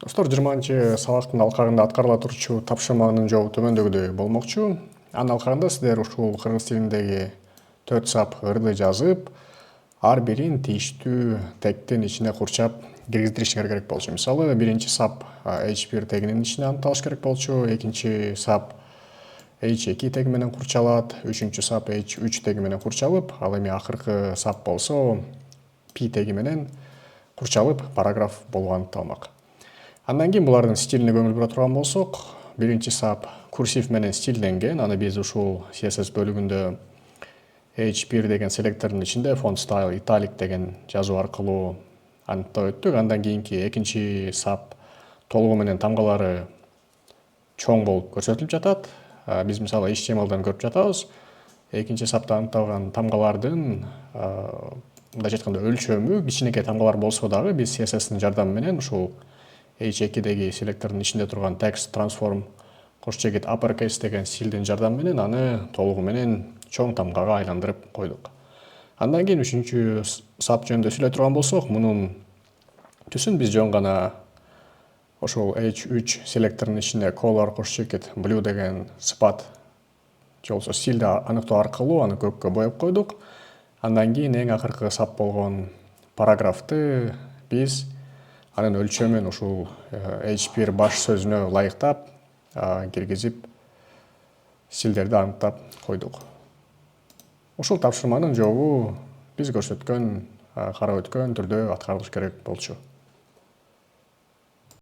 Достор, 20 сабактын алкагында аткарыла турчу тапшырманын жообу төмөндөгүдөй болмокчу. Анын алкагында сиздер ушул кыргыз тилиндеги 4 сап ырды жазып, ар бирин тийиштүү тегтин ичине курчап киргиздиришиңер керек болчу. Мисалы, биринчи сап H1 тегинин ичине аныкталыш керек болчу, экинчи сап H2 теги менен курчалат, үчүнчү сап H3 теги менен курчалып, ал эми акыркы сап болсо P теги менен курчалып параграф болуп аныкталмак. Андан кийин булардын стилине көңүл бура турган болсок, биринчи сап курсив менен стилденген. Аны биз ушул CSS бөлүгүндө H1 деген селектордун ичинде font style italic деген жазуу аркылуу аныктап өттүк. Андан кийинки экинчи сап толугу менен тамгалары чоң болуп көрсөтүлүп жатат. Биз мисалы HTML-дан көрүп жатабыз. Экинчи сапта аныкталган тамгалардын мындайча айтканда өлчөмү кичинекей тамгалар болсо дагы биз CSS-тин жардамы менен ушул H2-деги селектордун ичинде турган text transform кош чегит uppercase деген стилдин жардамы менен аны толугу менен чоң тамгага айландырып койдук. Андан кийин үчүнчү сап жөнүндө сүйлөй турган болсок, мунун түсүн биз жөн гана ошол H3 селектордун ичине color кош чегит blue деген сыпат же болбосо стилди аныктоо аркылуу аны көккө боеп койдук. Андан кийин эң акыркы сап болгон параграфты биз анын өлчөмүн ушул H1 баш сөзүнө ылайыктап киргизип стилдерди аныктап койдук. Ушул тапшырманын жообу биз көрсөткөн, карап өткөн түрдө аткарылыш керек болчу.